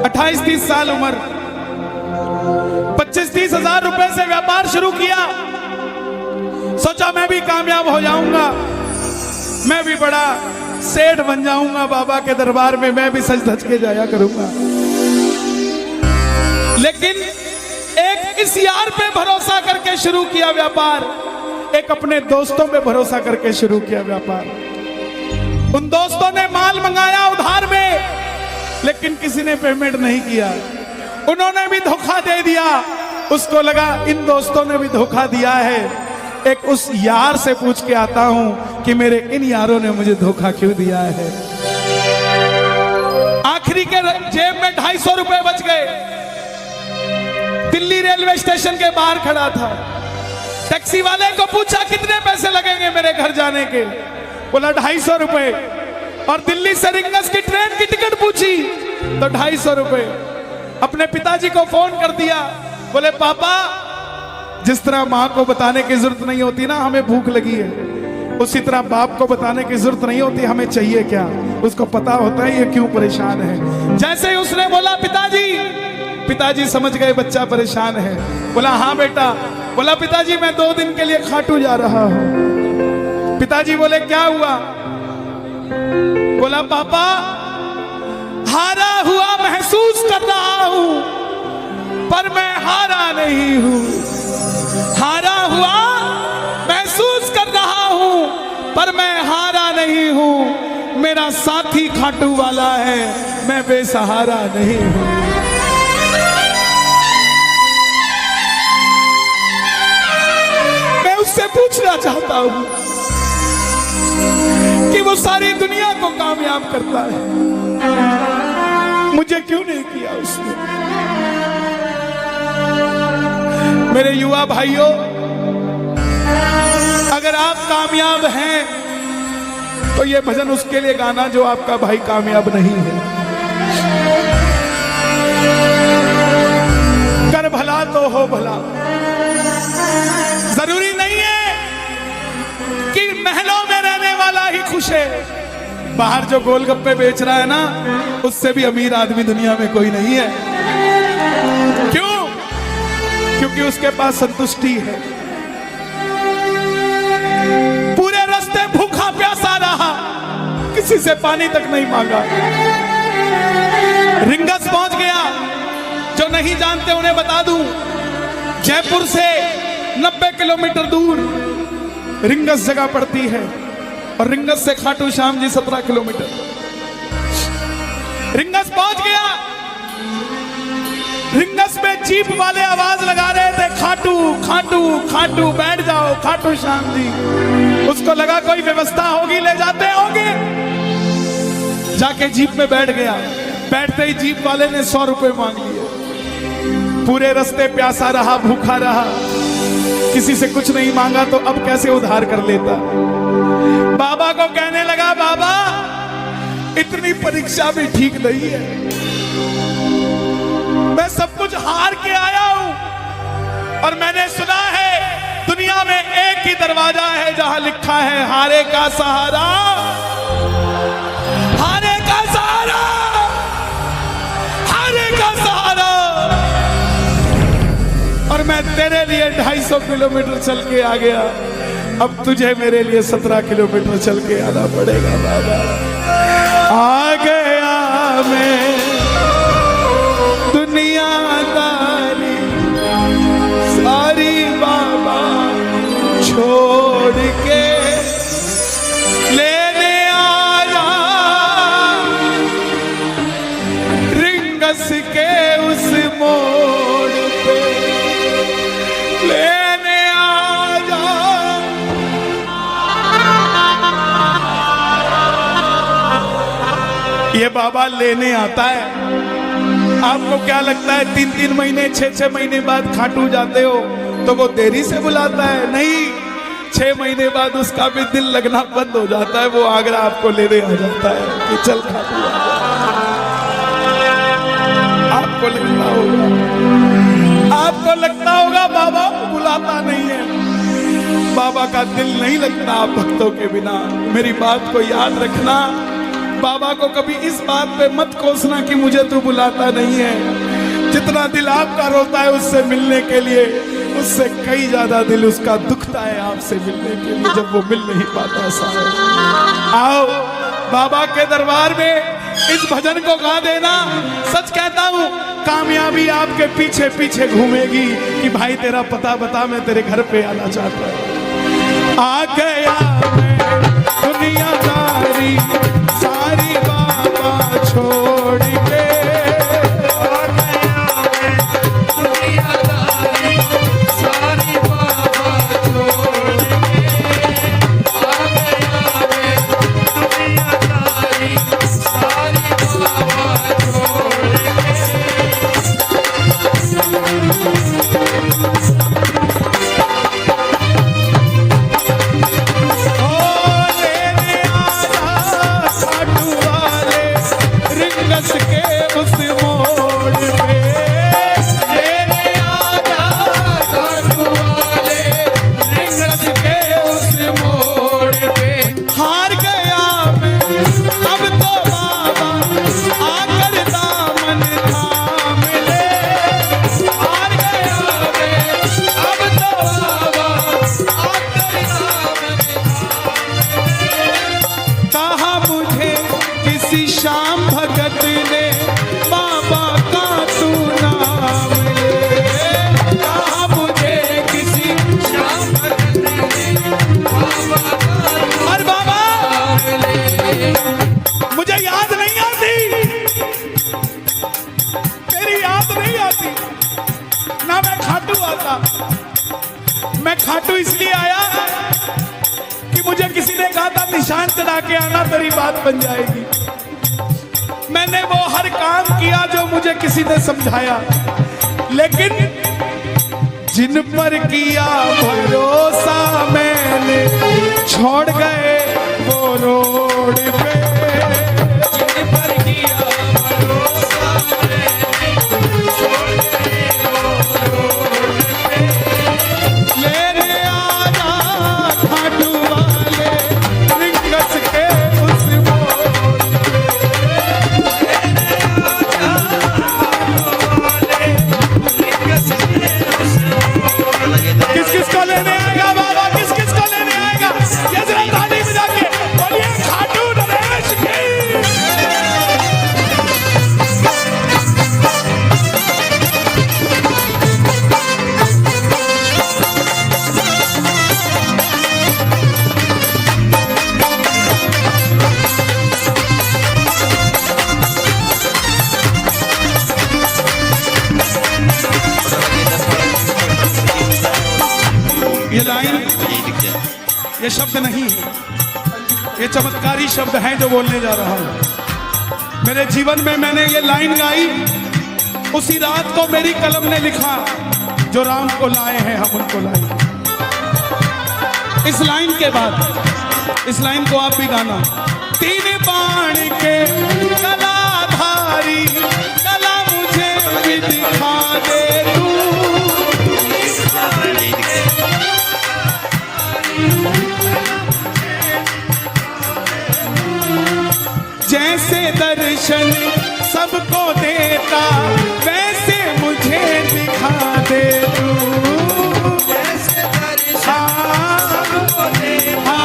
28-30 साल उम्र, 25-30 हजार रुपए से व्यापार शुरू किया। सोचा मैं भी कामयाब हो जाऊंगा, मैं भी बड़ा सेठ बन जाऊंगा, बाबा के दरबार में मैं भी सज धज के जाया करूंगा। लेकिन एक इस यार पे भरोसा करके शुरू किया व्यापार, एक अपने दोस्तों पे भरोसा करके शुरू किया व्यापार। उन दोस्तों ने माल मंगाया उधार में, लेकिन किसी ने पेमेंट नहीं किया, उन्होंने भी धोखा दे दिया। उसको लगा इन दोस्तों ने भी धोखा दिया है, एक उस यार से पूछ के आता हूं कि मेरे इन यारों ने मुझे धोखा क्यों दिया है। आखिरी के जेब में 250 रुपए बच गए। दिल्ली रेलवे स्टेशन के बाहर खड़ा था, टैक्सी वाले को पूछा कितने पैसे लगेंगे मेरे घर जाने के, बोला 250 रुपए। और दिल्ली से रिंगस की ट्रेन की टिकट पूछी तो 250 रुपए। अपने पिताजी को फोन कर दिया, बोले पापा, जिस तरह माँ को बताने की जरूरत नहीं होती ना हमें भूख लगी है, उसी तरह बाप को बताने की जरूरत नहीं होती हमें चाहिए क्या, उसको पता होता है ये क्यों परेशान है। जैसे ही उसने बोला पिताजी, पिताजी समझ गए बच्चा परेशान है। बोला हाँ बेटा। बोला पिताजी मैं 2 दिन के लिए खाटू जा रहा हूं। पिताजी बोले क्या हुआ? बोला पापा, हारा हुआ महसूस कर रहा हूं, पर मैं हारा नहीं हूं। हारा हुआ महसूस कर रहा हूं, पर मैं हारा नहीं हूं। मेरा साथी खाटू वाला है, मैं बेसहारा नहीं हूं। मैं उससे पूछना चाहता हूं कि वो सारी दुनिया को कामयाब करता है, मुझे क्यों नहीं किया उसने? मेरे युवा भाइयों, अगर आप कामयाब हैं तो ये भजन उसके लिए गाना जो आपका भाई कामयाब नहीं है। कर भला तो हो भला। जरूरी नहीं है कि महलों में रहने वाला ही खुश है। बाहर जो गोलगप्पे बेच रहा है ना, उससे भी अमीर आदमी दुनिया में कोई नहीं है। क्यों? क्योंकि उसके पास संतुष्टि है। पूरे रास्ते भूखा प्यासा रहा, किसी से पानी तक नहीं मांगा। रिंगस पहुंच गया। जो नहीं जानते उन्हें बता दूं, जयपुर से 90 किलोमीटर दूर रिंगस जगह पड़ती है, और रिंगस से खाटू श्याम जी 17 किलोमीटर। रिंगस पहुंच गया। रिंगस में जीप वाले आवाज लगा रहे थे, खाटू खाटू खाटू, बैठ जाओ खाटू श्याम जी। उसको लगा कोई व्यवस्था होगी, ले जाते होंगे। जाके जीप में बैठ गया। बैठते ही जीप वाले ने 100 रुपए मांग लिए। पूरे रास्ते प्यासा रहा, भूखा रहा, किसी से कुछ नहीं मांगा तो अब कैसे उधार कर लेता। बाबा को कहने लगा, बाबा इतनी परीक्षा भी ठीक नहीं है, मैं सब कुछ हार के आया हूं, और मैंने सुना है दुनिया में एक ही दरवाजा है जहां लिखा है हारे का सहारा, हारे का सहारा, हारे का सहारा। और मैं तेरे लिए 250 किलोमीटर चल के आ गया, अब तुझे मेरे लिए 17 किलोमीटर चल के आना पड़ेगा। बाबा आ गया मैं दुनियादारी सारी बाबा छोड़ के, लेने आया रिंगस के उस मोड़ पे, लेने आया। ये बाबा लेने आता है। आपको क्या लगता है 3-3 महीने 6-6 महीने बाद खाटू जाते हो तो वो देरी से बुलाता है? नहीं, 6 महीने बाद उसका भी दिल लगना बंद हो जाता है, वो आगरा आपको लेने आ जाता है कि चल खाटू आ जा। आपको लगता होगा बाबा बुलाता नहीं है। बाबा का दिल नहीं लगता आप भक्तों के बिना। मेरी बात को याद रखना, बाबा को कभी इस बात पे मत कोसना कि मुझे तू बुलाता नहीं है। जितना दिल आपका रोता है उससे मिलने के लिए, उससे कई ज्यादा दिल उसका दुखता है आपसे मिलने के लिए, जब वो मिल नहीं पाता। साहब आओ बाबा के दरबार में इस भजन को गा देना। सच कहता हूँ कामयाबी आपके पीछे पीछे घूमेगी कि भाई तेरा पता बता, मैं तेरे घर पे आना चाहता हूँ। आ गया मैं दुनियादारी सारी बाबा छोड़ के, आ गया मैं दुनियादारी सारी बाबा छोड़ के, आ गया मैं दुनियादारी सारी बाबा छोड़ के उस मोड़ पे, लेने आजा खाटू वाले रिंगस के उस मोड़ पे। हार गया मैं अब तो बाबा आकर दामन थाम ले, हार गया मैं अब तो बाबा आकर दामन थाम ले। कहा मुझे किसी शाम भगत ने बाबा का तू नाम ले, कहा मुझे किसी शाम भगत ने बाबा का और बाबा ले। मुझे याद नहीं आती, तेरी याद नहीं आती ना, मैं खाटू आता। मैं खाटू इसलिए आया कि मुझे किसी ने कहा था निशान चढ़ा के आना, तेरी बात बन जाएगी। मैंने वो हर काम किया जो मुझे किसी ने समझाया, लेकिन जिन पर किया भरोसा मैंने छोड़ गए वो रोड पे, जिन पर किया भरोसा मैंने छोड़ गए वो रोड पे। लेने आजा खाटू वाले रिंगस के उस मोड़ पे, किस किस को लेने आएगा बाबा, किस किस को लेने आएगा? ये जरा ताली बजा के बोलिए खाटू नरेश की। ये लाइन, ये शब्द नहीं है, ये चमत्कारी शब्द हैं जो बोलने जा रहा हूं। मेरे जीवन में मैंने ये लाइन गाई, उसी रात को मेरी कलम ने लिखा, जो राम को लाए हैं हम उनको लाए। इस लाइन के बाद, इस लाइन को आप भी गाना। तीन बाण के कलाधारी कला मुझे भी दिखा दे तू, जैसे दर्शन सबको देता वैसे मुझे दिखा दे तू, जैसे दर्शन सबको देता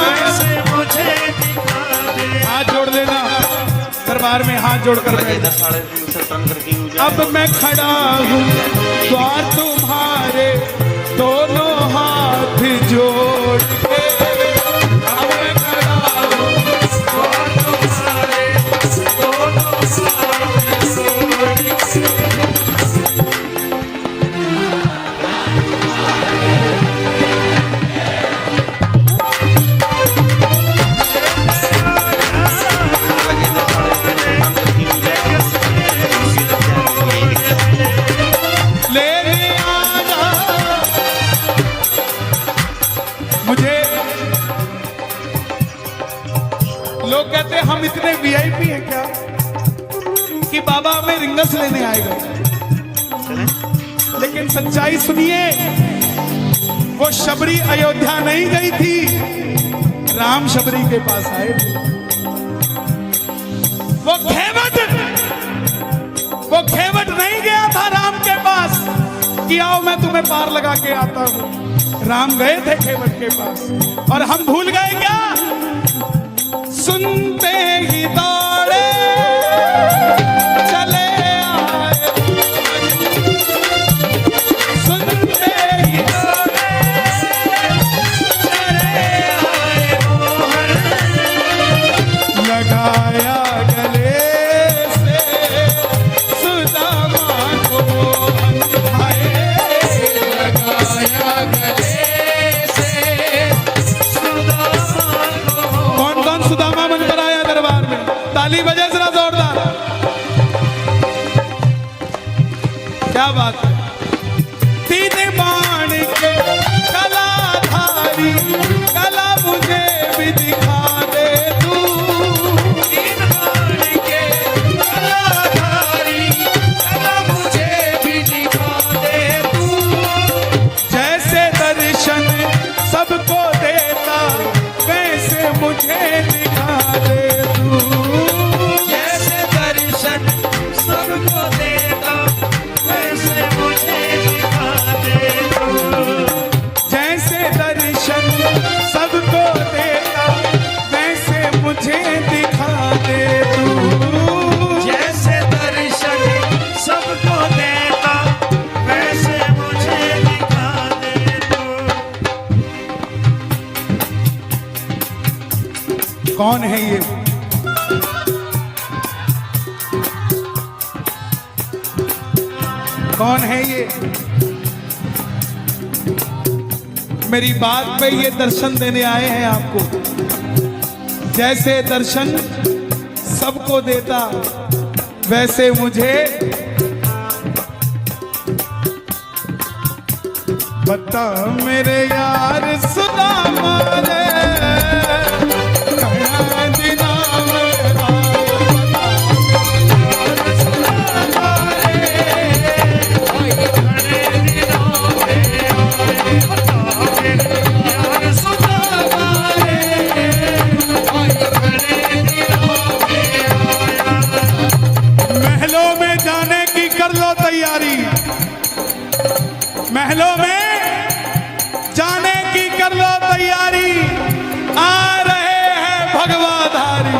वैसे मुझे दिखा दे। हाथ जोड़ लेना दरबार में, हाथ जोड़कर अब मैं खड़ा हूँ द्वार तुम्हारे दोनों हाथ जोड़ के, अब मैं खड़ा हूँ द्वार तुम्हारे दोनों हाथ जोड़ के। लोग कहते हैं हम इतने वीआईपी हैं क्या कि बाबा हमें रिंगस लेने आएगा, लेकिन सच्चाई सुनिए, वो शबरी अयोध्या नहीं गई थी, राम शबरी के पास आए थे। वो घेवट नहीं गया था राम के पास कि आओ मैं तुम्हें पार लगा के आता हूं। राम गए थे घेवट के पास और हम भूल गए क्या? सुनते ही दौड़े चले आए, सुनते ही दौड़े चले आए, लगाया गले से सुदामा को लगाया गले से सुदामा को। कौन कौन सुदामा बनकर आया दरबार में? ताली बजे जरा जोरदार। क्या बात है? तीन बाण के कलाधारी कला मुझे भी दिखा दे तू। तीन बाण के कलाधारी कला मुझे भी दिखा दे तू। जैसे दर्शन सबको देता वैसे मुझे दिखा दे तू। जैसे दर्शन सबको देता वैसे मुझे दिखा दे तू। जैसे दर्शन सबको देता वैसे मुझे दिखा दे तू। जैसे दर्शन सबको देता वैसे मुझे दिखा दे तू। कौन है ये? कौन है ये? मेरी बात पे ये दर्शन देने आए हैं आपको। जैसे दर्शन सबको देता वैसे मुझे बता मेरे यार सुदामा रे, कहाँ दिना मेरा महलों में जाने की कर लो तैयारी, महलों में जाने की कर लो तैयारी, आ रहे हैं भगवाधारी।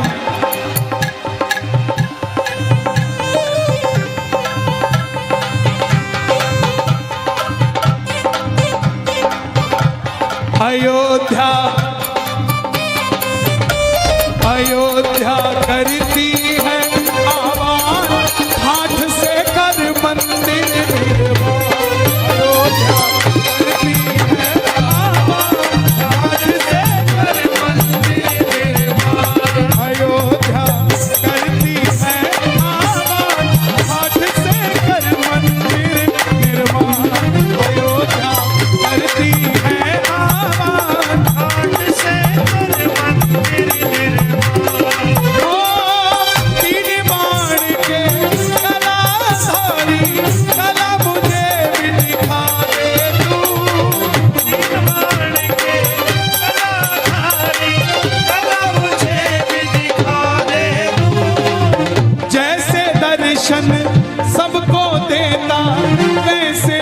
अयोध्या अयोध्या करती है आवाज हाथ से कर मंदिर निर्माण। अयोध्या करती है आवाज हाथ से कर मंदिर निर्माण। अयोध्या करती है आवाज हाथ से कर मंदिर निर्माण। अयोध्या करती है आवाज हाथ से कर मंदिर निर्माण। तीन बाण के कलाधारी कला मुझे भी दिखा दे तू। तीन बाण के कलाधारी कला मुझे भी दिखा दे तू। जैसे दर्शन सबको देता वैसे